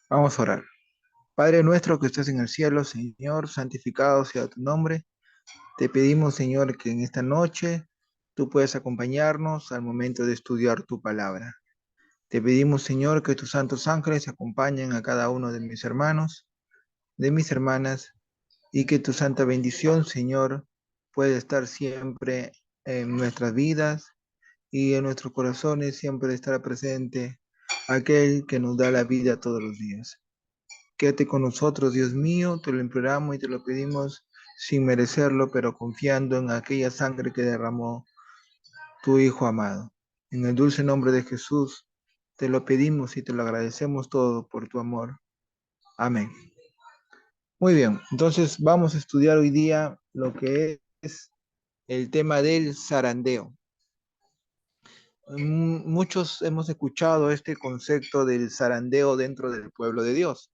Vamos a orar. Padre nuestro que estás en el cielo, Señor, santificado sea tu nombre. Te pedimos, Señor, que en esta noche tú puedas acompañarnos al momento de estudiar tu palabra. Te pedimos, Señor, que tus santos ángeles acompañen a cada uno de mis hermanos, de mis hermanas, y que tu santa bendición, Señor, pueda estar siempre en nuestras vidas y en nuestros corazones, siempre estará presente aquel que nos da la vida todos los días. Quédate con nosotros, Dios mío, te lo imploramos y te lo pedimos sin merecerlo, pero confiando en aquella sangre que derramó tu Hijo amado. En el dulce nombre de Jesús, te lo pedimos y te lo agradecemos todo por tu amor. Amén. Muy bien, entonces vamos a estudiar hoy día lo que es el tema del zarandeo. Muchos hemos escuchado este concepto del zarandeo dentro del pueblo de Dios.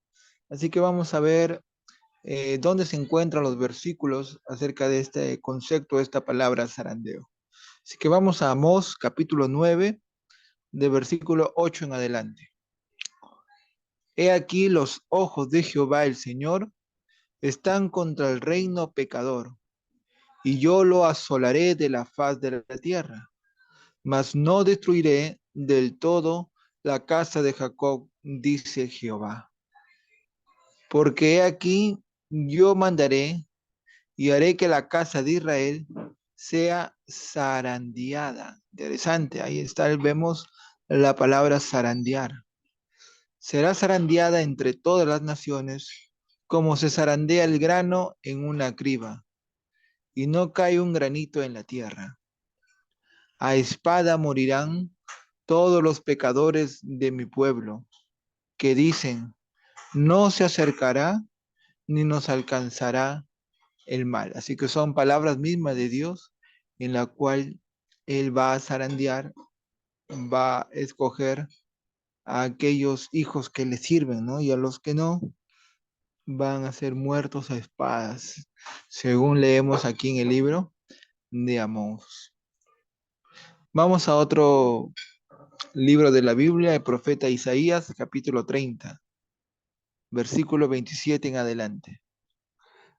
Así que vamos a ver dónde se encuentran los versículos acerca de este concepto, de esta palabra zarandeo. Así que vamos a Amós capítulo 9, de versículo 8 en adelante. He aquí los ojos de Jehová el Señor están contra el reino pecador, y yo lo asolaré de la faz de la tierra, mas no destruiré del todo la casa de Jacob, dice Jehová. Porque he aquí yo mandaré y haré que la casa de Israel sea zarandeada. Interesante, ahí está, vemos la palabra zarandear. Será zarandeada entre todas las naciones, como se zarandea el grano en una criba, y no cae un granito en la tierra. A espada morirán todos los pecadores de mi pueblo, que dicen, no se acercará ni nos alcanzará el mal. Así que son palabras mismas de Dios en la cual Él va a zarandear, va a escoger a aquellos hijos que le sirven, ¿no? Y a los que no, van a ser muertos a espadas, según leemos aquí en el libro de Amós. Vamos a otro libro de la Biblia, el profeta Isaías, capítulo 30, versículo 27 en adelante.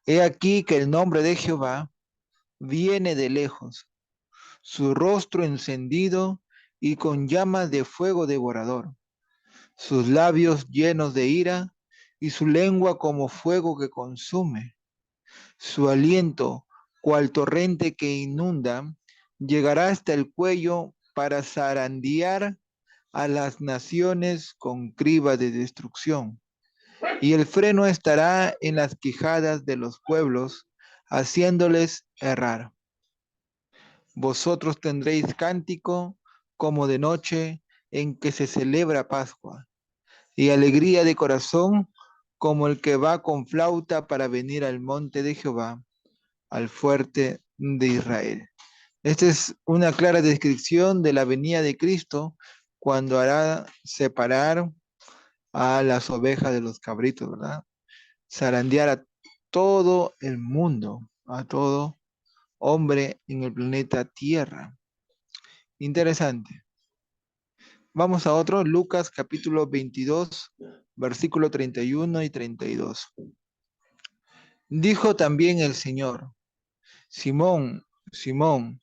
He aquí que el nombre de Jehová viene de lejos, su rostro encendido y con llamas de fuego devorador, sus labios llenos de ira y su lengua como fuego que consume, su aliento cual torrente que inunda, llegará hasta el cuello para zarandear a las naciones con criba de destrucción, y el freno estará en las quijadas de los pueblos, haciéndoles errar. Vosotros tendréis cántico como de noche en que se celebra Pascua, y alegría de corazón como el que va con flauta para venir al monte de Jehová, al fuerte de Israel. Esta es una clara descripción de la venida de Cristo cuando hará separar a las ovejas de los cabritos, ¿verdad? Zarandear a todo el mundo, a todo hombre en el planeta Tierra. Interesante. Vamos a otro, Lucas capítulo 22, versículo 31 y 32. Dijo también el Señor, Simón, Simón,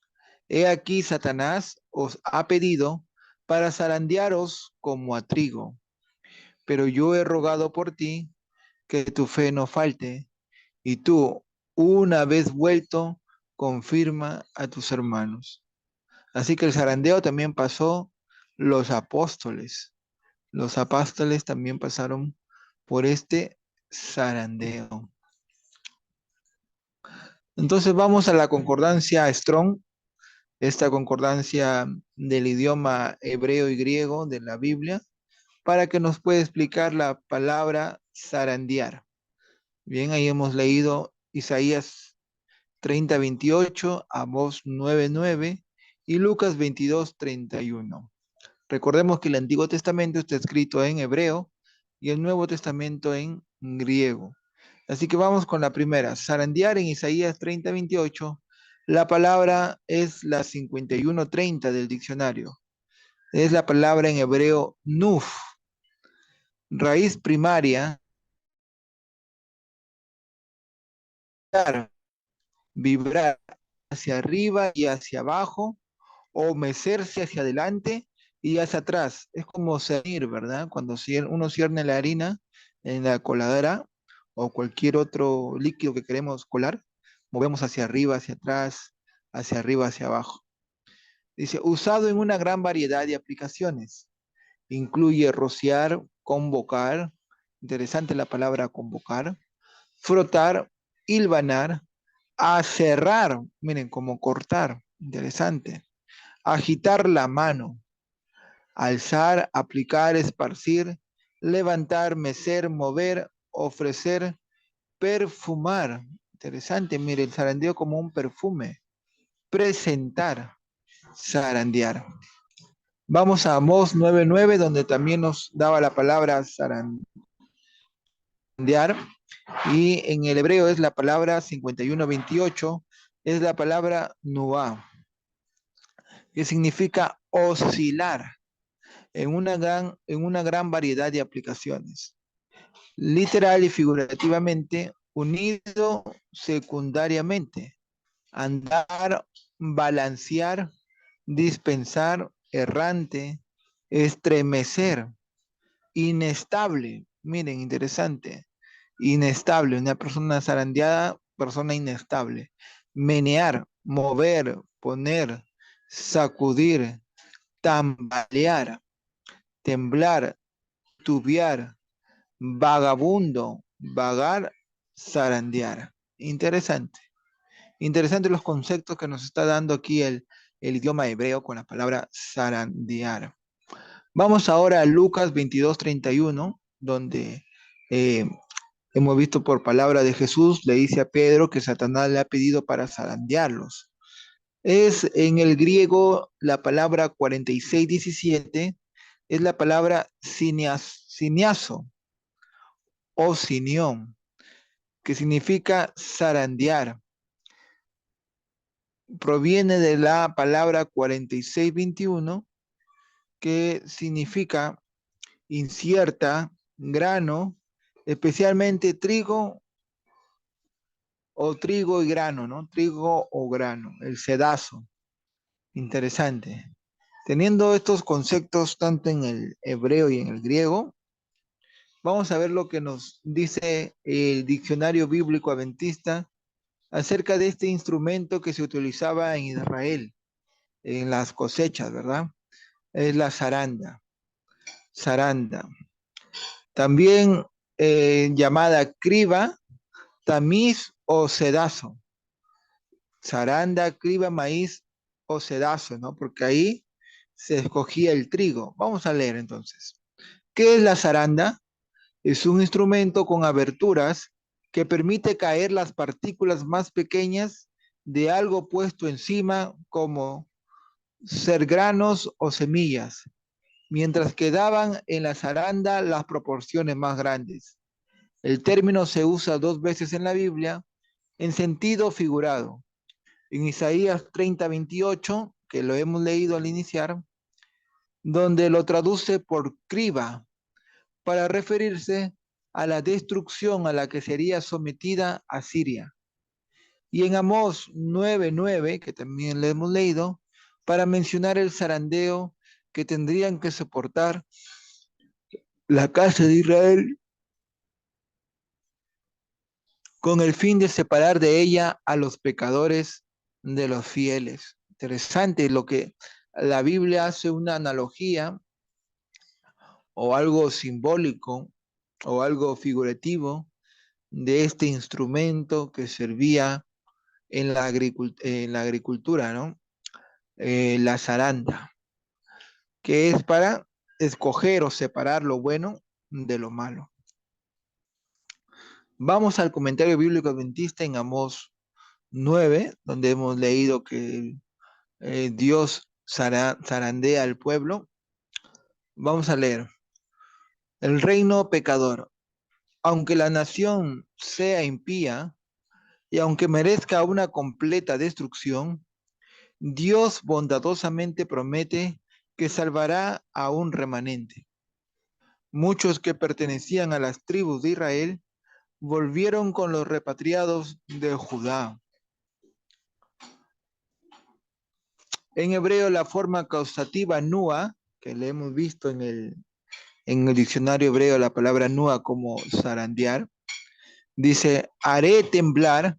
he aquí Satanás os ha pedido para zarandearos como a trigo, pero yo he rogado por ti que tu fe no falte, y tú, una vez vuelto, confirma a tus hermanos. Así que el zarandeo también pasó los apóstoles. Los apóstoles también pasaron por este zarandeo. Entonces vamos a la concordancia Strong, esta concordancia del idioma hebreo y griego de la Biblia, para que nos pueda explicar la palabra zarandear. Bien, ahí hemos leído Isaías 30:28, Amós 9:9 y Lucas 22:31. Recordemos que el Antiguo Testamento está escrito en hebreo y el Nuevo Testamento en griego. Así que vamos con la primera. Zarandear en Isaías 30:28. La palabra es la 51:30 del diccionario. Es la palabra en hebreo nuf. Raíz primaria, vibrar hacia arriba y hacia abajo, o mecerse hacia adelante y hacia atrás. Es como cernir, ¿verdad? Cuando uno cierne la harina en la coladera o cualquier otro líquido que queremos colar, movemos hacia arriba, hacia atrás, hacia arriba, hacia abajo. Dice, usado en una gran variedad de aplicaciones. Incluye rociar, convocar, interesante la palabra convocar, frotar, hilvanar, aserrar, miren, como cortar, interesante, agitar la mano, alzar, aplicar, esparcir, levantar, mecer, mover, ofrecer, perfumar. Interesante, mire, el zarandeo como un perfume. Presentar, zarandear. Vamos a Amós 9:9, donde también nos daba la palabra zarandear, y en el hebreo es la palabra 51:28, es la palabra nuá, que significa oscilar en una gran variedad de aplicaciones. Literal y figurativamente, unido secundariamente, andar, balancear, dispensar, errante, estremecer, inestable. Miren, interesante. Inestable, una persona zarandeada, persona inestable. Menear, mover, poner, sacudir, tambalear, temblar, tubiar, vagabundo, vagar, zarandear. Interesante. Interesante los conceptos que nos está dando aquí el idioma hebreo con la palabra zarandear. Vamos ahora a Lucas 22:31, donde eh, hemos visto por palabra de Jesús, le dice a Pedro que Satanás le ha pedido para zarandearlos. Es en el griego la palabra 46:17, es la palabra siniazo o sinión, que significa zarandear. Proviene de la palabra 46:21, que significa incierta, grano, especialmente trigo y grano, ¿no? Trigo o grano, el sedazo. Interesante. Teniendo estos conceptos tanto en el hebreo y en el griego, vamos a ver lo que nos dice el diccionario bíblico adventista acerca de este instrumento que se utilizaba en Israel, en las cosechas, ¿verdad? Es la zaranda. Zaranda. También llamada criba, tamiz o sedazo. Zaranda, criba, maíz o sedazo, ¿no? Porque ahí se escogía el trigo. Vamos a leer entonces. ¿Qué es la zaranda? Es un instrumento con aberturas que permite caer las partículas más pequeñas de algo puesto encima, como ser granos o semillas, mientras que daban en la zaranda las proporciones más grandes. El término se usa 2 veces en la Biblia en sentido figurado. En Isaías 30:28, que lo hemos leído al iniciar, donde lo traduce por criba, para referirse a la destrucción a la que sería sometida a Siria. Y en Amós 9:9, que también le hemos leído, para mencionar el zarandeo que tendrían que soportar la casa de Israel con el fin de separar de ella a los pecadores de los fieles. Interesante lo que la Biblia hace una analogía o algo simbólico o algo figurativo de este instrumento que servía en la agricultura, ¿no? La zaranda, que es para escoger o separar lo bueno de lo malo. Vamos al comentario bíblico adventista en Amós 9, donde hemos leído que Dios zarandea al pueblo. Vamos a leer. El reino pecador, aunque la nación sea impía y aunque merezca una completa destrucción, Dios bondadosamente promete que salvará a un remanente. Muchos que pertenecían a las tribus de Israel volvieron con los repatriados de Judá. En hebreo, la forma causativa nua, que le hemos visto en el diccionario hebreo la palabra nua como zarandear, dice haré temblar,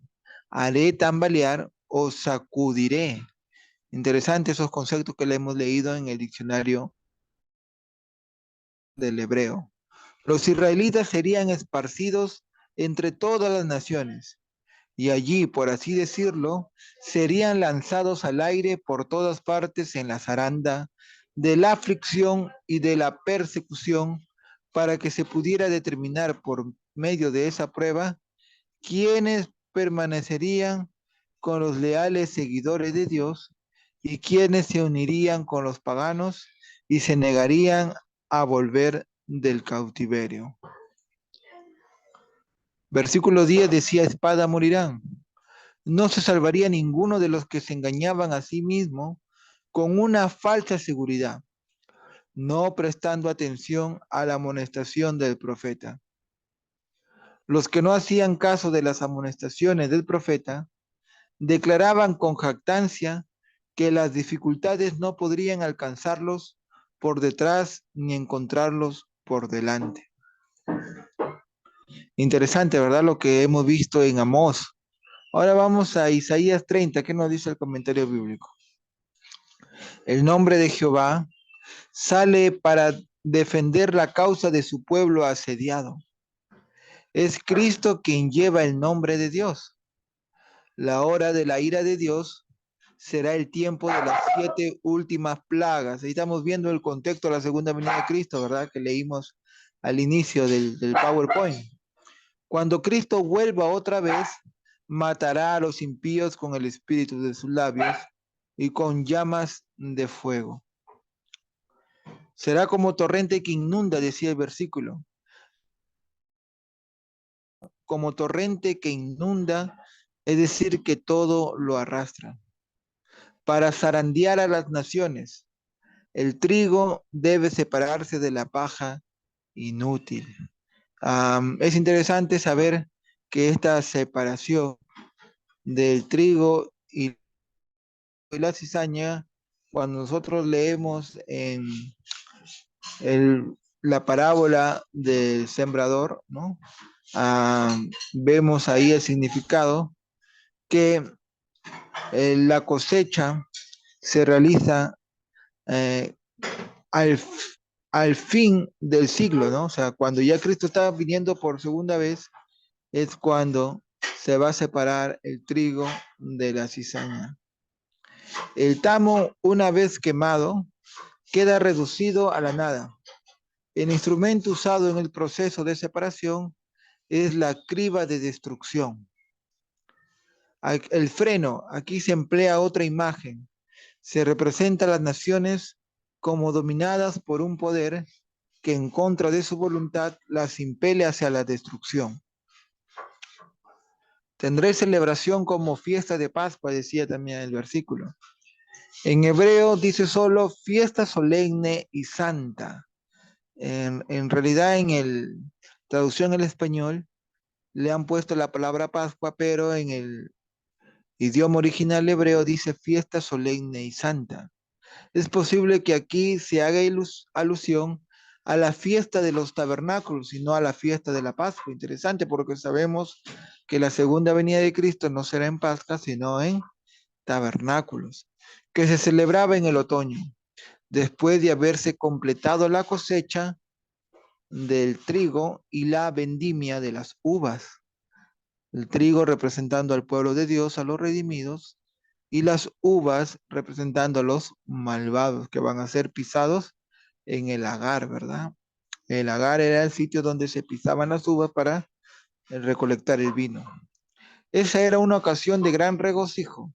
haré tambalear o sacudiré. Interesante esos conceptos que le hemos leído en el diccionario del hebreo. Los israelitas serían esparcidos entre todas las naciones y allí, por así decirlo, serían lanzados al aire por todas partes en la zaranda de la aflicción y de la persecución para que se pudiera determinar por medio de esa prueba quiénes permanecerían con los leales seguidores de Dios y quiénes se unirían con los paganos y se negarían a volver del cautiverio. Versículo 10 decía, espada morirán. No se salvaría ninguno de los que se engañaban a sí mismo con una falsa seguridad, no prestando atención a la amonestación del profeta. Los que no hacían caso de las amonestaciones del profeta declaraban con jactancia que las dificultades no podrían alcanzarlos por detrás ni encontrarlos por delante. Interesante, ¿verdad? Lo que hemos visto en Amós. Ahora vamos a Isaías 30. ¿Qué nos dice el comentario bíblico? El nombre de Jehová sale para defender la causa de su pueblo asediado. Es Cristo quien lleva el nombre de Dios. La hora de la ira de Dios será el tiempo de las 7 últimas plagas. Ahí estamos viendo el contexto de la segunda venida de Cristo, ¿verdad? Que leímos al inicio del PowerPoint. Cuando Cristo vuelva otra vez, matará a los impíos con el espíritu de sus labios y con llamas de fuego. Será como torrente que inunda, decía el versículo. Como torrente que inunda, es decir, que todo lo arrastra. Para zarandear a las naciones, el trigo debe separarse de la paja inútil. Es interesante saber que esta separación del trigo y la cizaña, cuando nosotros leemos en la parábola del sembrador, ¿no? Vemos ahí el significado que la cosecha se realiza eh, al, al fin del siglo, ¿no? O sea, cuando ya Cristo está viniendo por segunda vez, es cuando se va a separar el trigo de la cizaña. El tamo, una vez quemado, queda reducido a la nada. El instrumento usado en el proceso de separación es la criba de destrucción. El freno, aquí se emplea otra imagen. Se representa a las naciones como dominadas por un poder que en contra de su voluntad las impele hacia la destrucción. Tendré celebración como fiesta de Pascua, decía también el versículo. En hebreo dice solo fiesta solemne y santa. En realidad en el traducción al español le han puesto la palabra Pascua, pero en el idioma original hebreo dice fiesta solemne y santa. Es posible que aquí se haga alusión a la fiesta de los tabernáculos y no a la fiesta de la Pascua. Interesante porque sabemos que la segunda venida de Cristo no será en Pascua, sino en tabernáculos, que se celebraba en el otoño, después de haberse completado la cosecha del trigo y la vendimia de las uvas. El trigo representando al pueblo de Dios, a los redimidos, y las uvas representando a los malvados que van a ser pisados en el lagar, ¿verdad? El lagar era el sitio donde se pisaban las uvas para recolectar el vino. Esa era una ocasión de gran regocijo.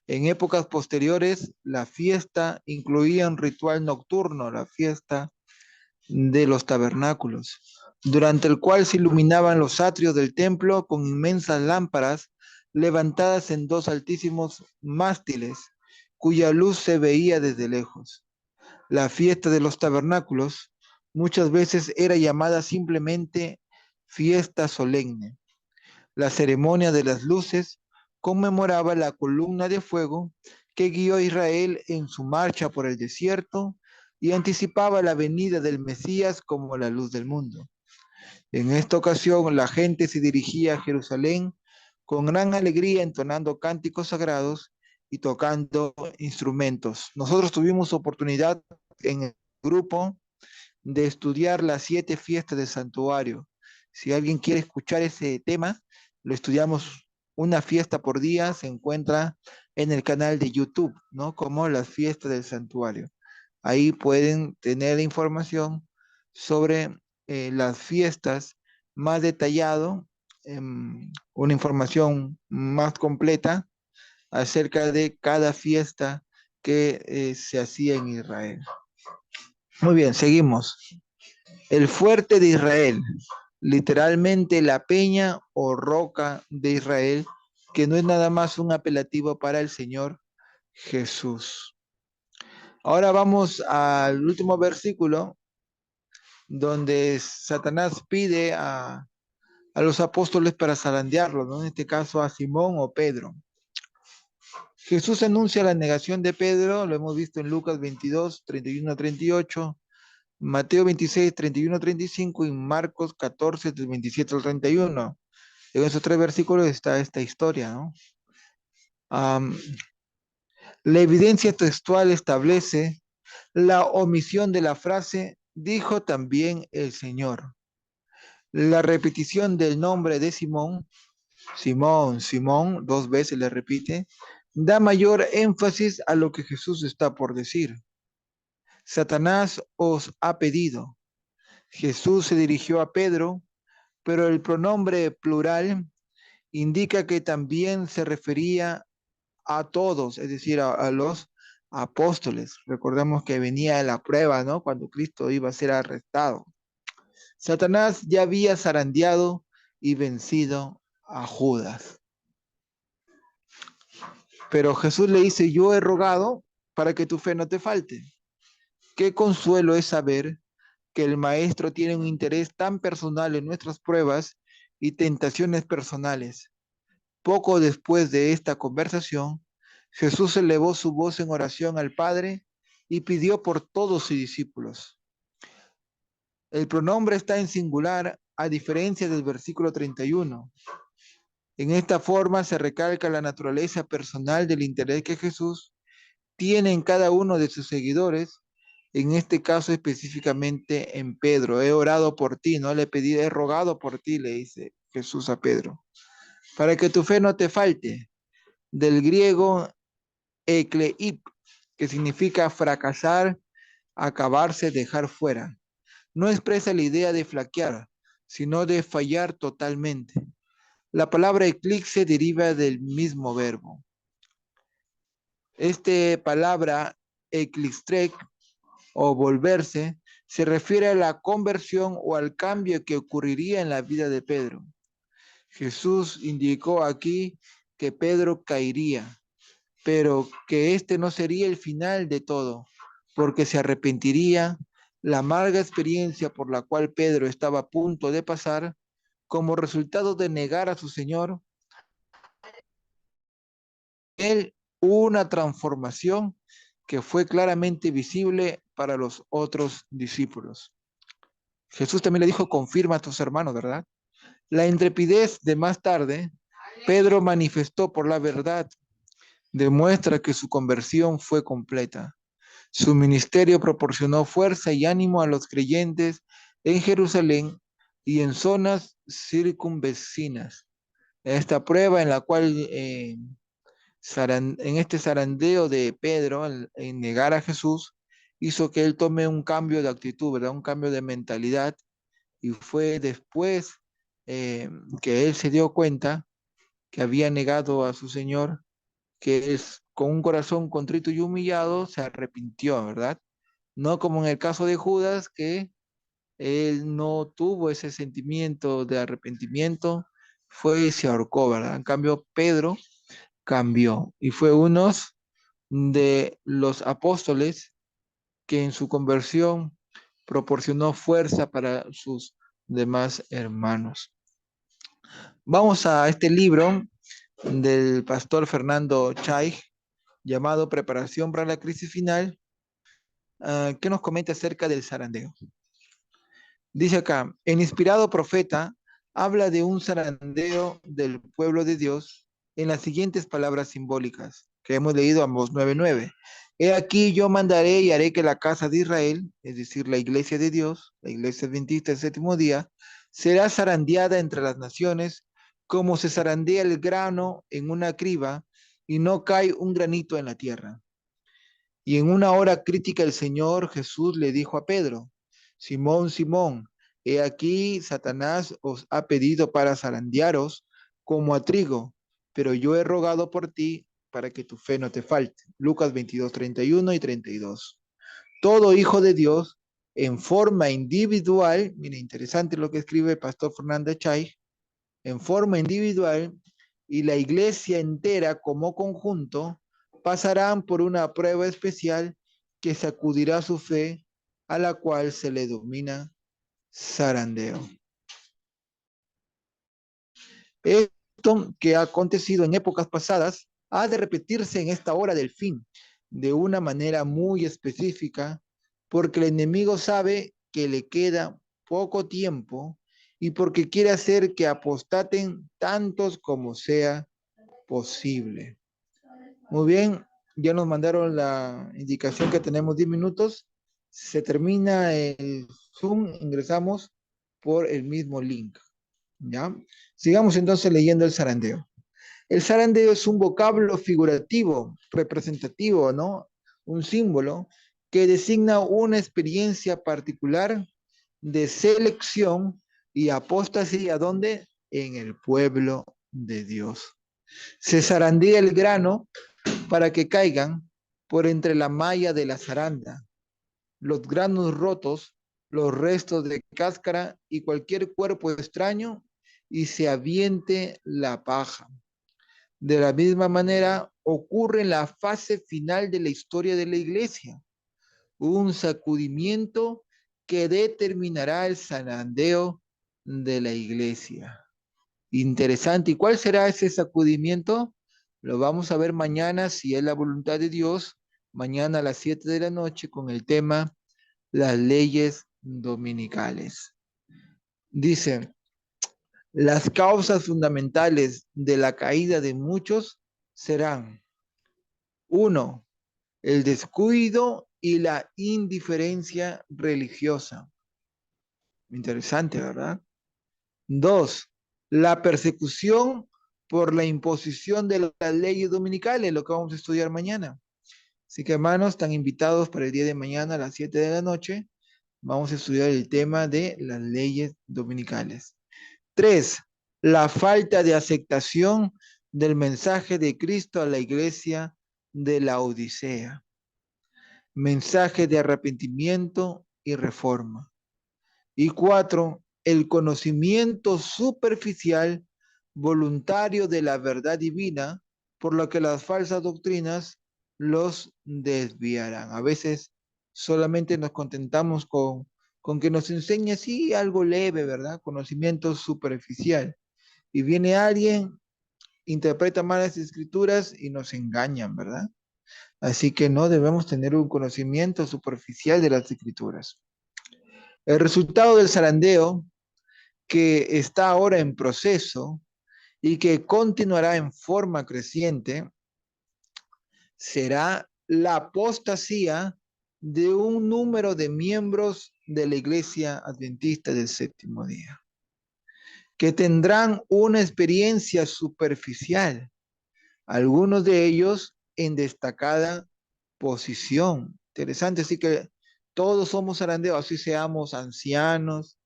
En épocas posteriores, la fiesta incluía un ritual nocturno, la fiesta de los tabernáculos, durante el cual se iluminaban los atrios del templo con inmensas lámparas levantadas en dos altísimos mástiles, cuya luz se veía desde lejos. La fiesta de los tabernáculos Muchas veces era llamada simplemente fiesta solemne. La ceremonia de las luces conmemoraba la columna de fuego que guió a Israel en su marcha por el desierto y anticipaba la venida del Mesías como la luz del mundo. En esta ocasión, la gente se dirigía a Jerusalén con gran alegría, entonando cánticos sagrados y tocando instrumentos. Nosotros tuvimos oportunidad en el grupo de estudiar las 7 fiestas del santuario. Si alguien quiere escuchar ese tema, lo estudiamos una fiesta por día, se encuentra en el canal de YouTube, ¿no? Como las fiestas del santuario. Ahí pueden tener información sobre las fiestas más detallado, una información más completa acerca de cada fiesta que se hacía en Israel. Muy bien, seguimos. El fuerte de Israel, literalmente la peña o roca de Israel, que no es nada más un apelativo para el Señor Jesús. Ahora vamos al último versículo, donde Satanás pide a los apóstoles para zarandearlos, ¿no? En este caso a Simón o Pedro. Jesús anuncia la negación de Pedro, lo hemos visto en Lucas 22, 31 a 38, Mateo 26, 31 a 35 y Marcos 14, del 27 al 31. En esos 3 versículos está esta historia, ¿no? Am, la evidencia textual establece la omisión de la frase, dijo también el Señor. La repetición del nombre de Simón, Simón, Simón, 2 veces le repite, da mayor énfasis a lo que Jesús está por decir. Satanás os ha pedido. Jesús se dirigió a Pedro, pero el pronombre plural indica que también se refería a todos, es decir, a los apóstoles. Recordemos que venía la prueba, ¿no? Cuando Cristo iba a ser arrestado. Satanás ya había zarandeado y vencido a Judas. Pero Jesús le dice, yo he rogado para que tu fe no te falte. Qué consuelo es saber que el Maestro tiene un interés tan personal en nuestras pruebas y tentaciones personales. Poco después de esta conversación, Jesús elevó su voz en oración al Padre y pidió por todos sus discípulos. El pronombre está en singular, a diferencia del versículo 31. En esta forma se recalca la naturaleza personal del interés que Jesús tiene en cada uno de sus seguidores, en este caso específicamente en Pedro. He orado por ti, no le pedí, he rogado por ti, le dice Jesús a Pedro, para que tu fe no te falte. Del griego ekleip, que significa fracasar, acabarse, dejar fuera. No expresa la idea de flaquear, sino de fallar totalmente. La palabra eclipse deriva del mismo verbo. Esta palabra eclipstrek o volverse se refiere a la conversión o al cambio que ocurriría en la vida de Pedro. Jesús indicó aquí que Pedro caería, pero que este no sería el final de todo, porque se arrepentiría. La amarga experiencia por la cual Pedro estaba a punto de pasar como resultado de negar a su Señor, él hubo una transformación que fue claramente visible para los otros discípulos. Jesús también le dijo, confirma a tus hermanos, ¿verdad? La intrepidez de más tarde, Pedro manifestó por la verdad, demuestra que su conversión fue completa. Su ministerio proporcionó fuerza y ánimo a los creyentes en Jerusalén y en zonas circunvecinas. Esta prueba en la cual, en este zarandeo de Pedro, en negar a Jesús, hizo que él tome un cambio de actitud, ¿verdad? Un cambio de mentalidad. Y fue después que él se dio cuenta que había negado a su Señor, que es con un corazón contrito y humillado, se arrepintió, ¿verdad? No como en el caso de Judas, que él no tuvo ese sentimiento de arrepentimiento, fue y se ahorcó, ¿verdad? En cambio, Pedro cambió y fue uno de los apóstoles que en su conversión proporcionó fuerza para sus demás hermanos. Vamos a este libro del pastor Fernando Chay, llamado Preparación para la crisis final, que nos comenta acerca del zarandeo. Dice acá, el inspirado profeta habla de un zarandeo del pueblo de Dios en las siguientes palabras simbólicas que hemos leído Amós 9:9. He aquí yo mandaré y haré que la casa de Israel, es decir, la iglesia de Dios, la iglesia adventista del séptimo día, será zarandeada entre las naciones como se zarandea el grano en una criba y no cae un granito en la tierra. Y en una hora crítica el Señor Jesús le dijo a Pedro, Simón, Simón, he aquí Satanás os ha pedido para zarandearos como a trigo, pero yo he rogado por ti para que tu fe no te falte. Lucas 22, 31 y 32. Todo hijo de Dios en forma individual, mire, interesante lo que escribe el pastor Fernando Chay, en forma individual y la iglesia entera como conjunto pasarán por una prueba especial que sacudirá su fe, a la cual se le denomina zarandeo. Esto que ha acontecido en épocas pasadas ha de repetirse en esta hora del fin, de una manera muy específica, porque el enemigo sabe que le queda poco tiempo y porque quiere hacer que apostaten tantos como sea posible. Muy bien, ya nos mandaron la indicación que tenemos 10 minutos. Se termina el Zoom, ingresamos por el mismo link. ¿Ya? Sigamos entonces leyendo el zarandeo. El zarandeo es un vocablo figurativo, representativo, ¿no? Un símbolo que designa una experiencia particular de selección y apostasía, ¿dónde? En el pueblo de Dios. Se zarandea el grano para que caigan por entre la malla de la zaranda, los granos rotos, los restos de cáscara y cualquier cuerpo extraño y se aviente la paja. De la misma manera ocurre en la fase final de la historia de la iglesia, un sacudimiento que determinará el zarandeo de la iglesia. Interesante. ¿Y cuál será ese sacudimiento? Lo vamos a ver mañana, si es la voluntad de Dios, mañana a las 7 de la noche con el tema las leyes dominicales. Dice, las causas fundamentales de la caída de muchos serán, uno, el descuido y la indiferencia religiosa. Interesante, ¿verdad? Dos, la persecución por la imposición de las leyes dominicales, lo que vamos a estudiar mañana. Así que hermanos, están invitados para el día de mañana a las 7 de la noche. Vamos a estudiar el tema de las leyes dominicales. Tres, la falta de aceptación del mensaje de Cristo a la iglesia de la Odisea. Mensaje de arrepentimiento y reforma. Y cuatro, el conocimiento superficial voluntario de la verdad divina, por lo que las falsas doctrinas los desviarán. A veces solamente nos contentamos con que nos enseñe así algo leve, ¿verdad? Conocimiento superficial. Y viene alguien, interpreta mal las escrituras y nos engañan, ¿verdad? Así que no debemos tener un conocimiento superficial de las escrituras. El resultado del zarandeo, que está ahora en proceso y que continuará en forma creciente, será la apostasía de un número de miembros de la Iglesia Adventista del Séptimo Día, que tendrán una experiencia superficial, algunos de ellos en destacada posición. Interesante, así que todos somos zarandeos, así seamos ancianos,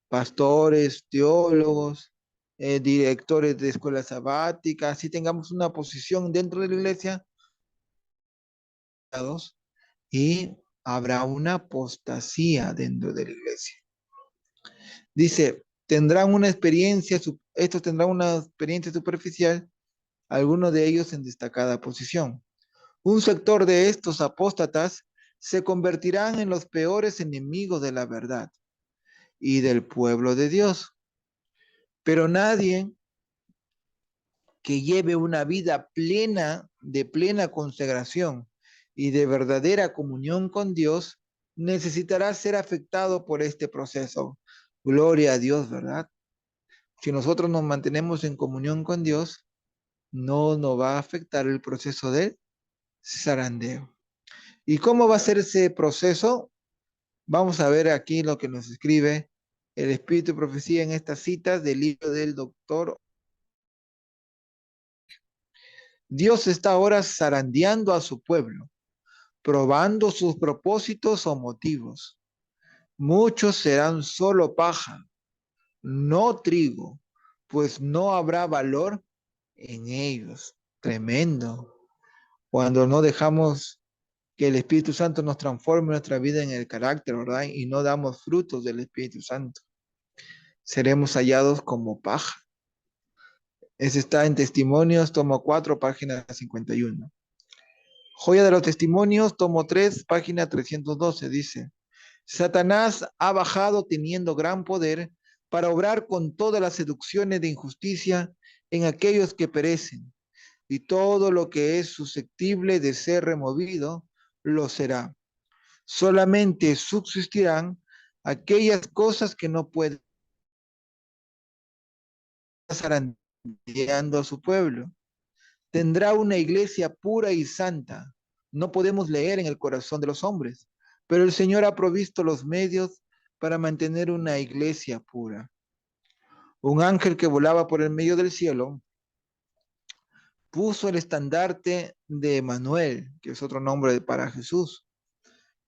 pastores, teólogos, directores de escuelas sabáticas, si tengamos una posición dentro de la iglesia, y habrá una apostasía dentro de la iglesia. Dice, tendrán una experiencia, estos tendrán una experiencia superficial, algunos de ellos en destacada posición. Un sector de estos apóstatas se convertirán en los peores enemigos de la verdad y del pueblo de Dios. Pero nadie que lleve una vida plena, de plena consagración y de verdadera comunión con Dios, necesitará ser afectado por este proceso. Gloria a Dios, ¿verdad? Si nosotros nos mantenemos en comunión con Dios, no nos va a afectar el proceso del zarandeo. ¿Y cómo va a ser ese proceso? Vamos a ver aquí lo que nos escribe el Espíritu de Profecía en estas citas del libro del doctor. Dios está ahora zarandeando a su pueblo, probando sus propósitos o motivos. Muchos serán solo paja, no trigo, pues no habrá valor en ellos. Tremendo. Cuando no dejamos que el Espíritu Santo nos transforme nuestra vida en el carácter, ¿verdad? Y no damos frutos del Espíritu Santo. Seremos hallados como paja. Ese está en Testimonios, tomo 4, página 51. Joya de los Testimonios, tomo 3, página 312, dice: Satanás ha bajado teniendo gran poder para obrar con todas las seducciones de injusticia en aquellos que perecen, y todo lo que es susceptible de ser removido, lo será. Solamente subsistirán aquellas cosas que no pueden zarandeando a su pueblo. Tendrá una iglesia pura y santa. No podemos leer en el corazón de los hombres, pero el Señor ha provisto los medios para mantener una iglesia pura. Un ángel que volaba por el medio del cielo puso el estandarte de Emanuel, que es otro nombre para Jesús,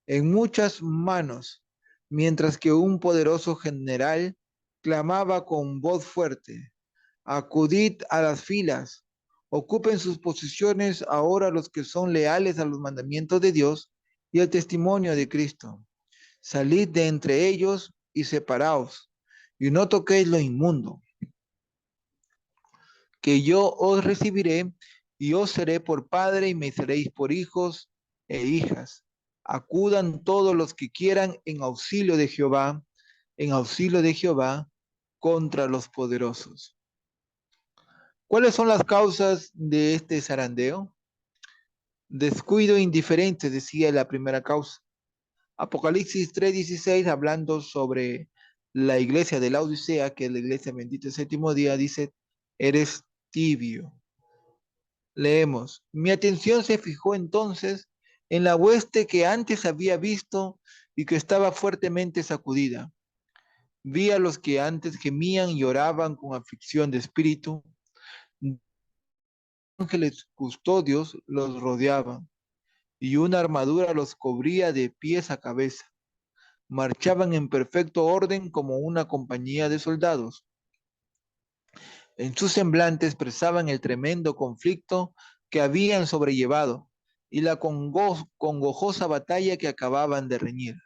en muchas manos, mientras que un poderoso general clamaba con voz fuerte: acudid a las filas, ocupen sus posiciones ahora los que son leales a los mandamientos de Dios y al testimonio de Cristo. Salid de entre ellos y separaos, y no toquéis lo inmundo, que yo os recibiré y os seré por padre y me seréis por hijos e hijas. Acudan todos los que quieran en auxilio de Jehová contra los poderosos. ¿Cuáles son las causas de este zarandeo? Descuido indiferente, decía la primera causa. Apocalipsis 3:16, hablando sobre la iglesia de la Odisea, que es la iglesia bendita el séptimo día, dice: eres tibio. Leemos: mi atención se fijó entonces en la hueste que antes había visto y que estaba fuertemente sacudida. Vi a los que antes gemían y lloraban con aflicción de espíritu. Ángeles custodios los rodeaban y una armadura los cubría de pies a cabeza. Marchaban en perfecto orden como una compañía de soldados. En sus semblantes expresaban el tremendo conflicto que habían sobrellevado y la congojosa batalla que acababan de reñir.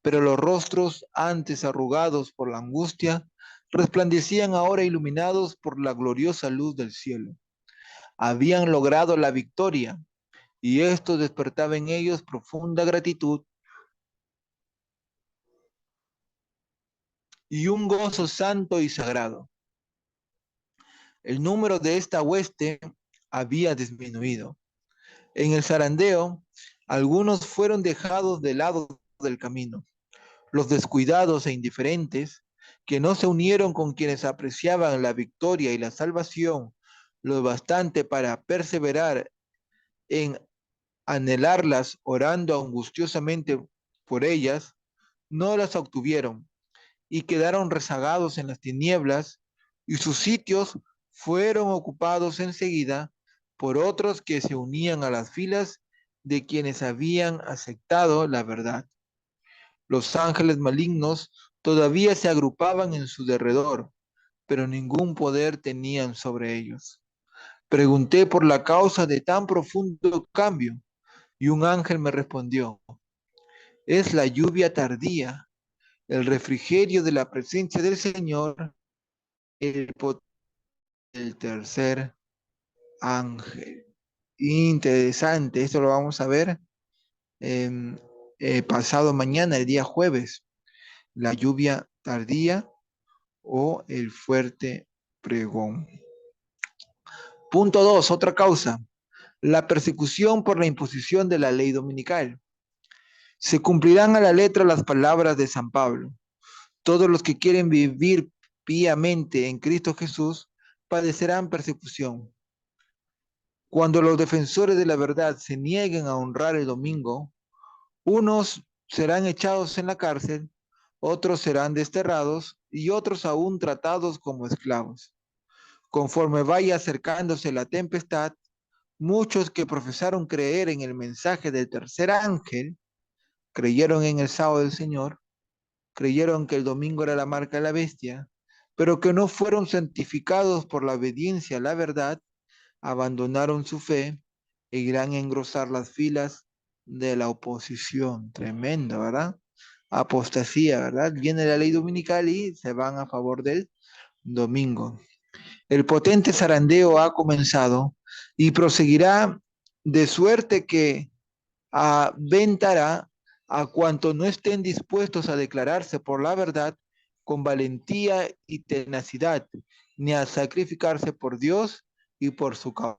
Pero los rostros, antes arrugados por la angustia, resplandecían ahora iluminados por la gloriosa luz del cielo. Habían logrado la victoria y esto despertaba en ellos profunda gratitud y un gozo santo y sagrado. El número de esta hueste había disminuido. En el zarandeo, algunos fueron dejados de lado del camino. Los descuidados e indiferentes, que no se unieron con quienes apreciaban la victoria y la salvación lo bastante para perseverar en anhelarlas, orando angustiosamente por ellas, no las obtuvieron y quedaron rezagados en las tinieblas, y sus sitios fueron ocupados enseguida por otros que se unían a las filas de quienes habían aceptado la verdad. Los ángeles malignos todavía se agrupaban en su derredor, pero ningún poder tenían sobre ellos. Pregunté por la causa de tan profundo cambio, y un ángel me respondió: es la lluvia tardía, el refrigerio de la presencia del Señor, el el tercer ángel. Interesante, esto lo vamos a ver pasado mañana, el día jueves, la lluvia tardía o el fuerte pregón. Punto 2, otra causa, la persecución por la imposición de la ley dominical. Se cumplirán a la letra las palabras de San Pablo. Todos los que quieren vivir piamente en Cristo Jesús padecerán persecución. Cuando los defensores de la verdad se nieguen a honrar el domingo, unos serán echados en la cárcel, otros serán desterrados y otros aún tratados como esclavos. Conforme vaya acercándose la tempestad, muchos que profesaron creer en el mensaje del tercer ángel, creyeron en el sábado del Señor, creyeron que el domingo era la marca de la bestia, pero que no fueron santificados por la obediencia a la verdad, abandonaron su fe e irán a engrosar las filas de la oposición. Tremendo, ¿verdad? Apostasía, ¿verdad? Viene la ley dominical y se van a favor del domingo. El potente zarandeo ha comenzado y proseguirá de suerte que aventará a cuantos no estén dispuestos a declararse por la verdad con valentía y tenacidad, ni a sacrificarse por Dios y por su causa.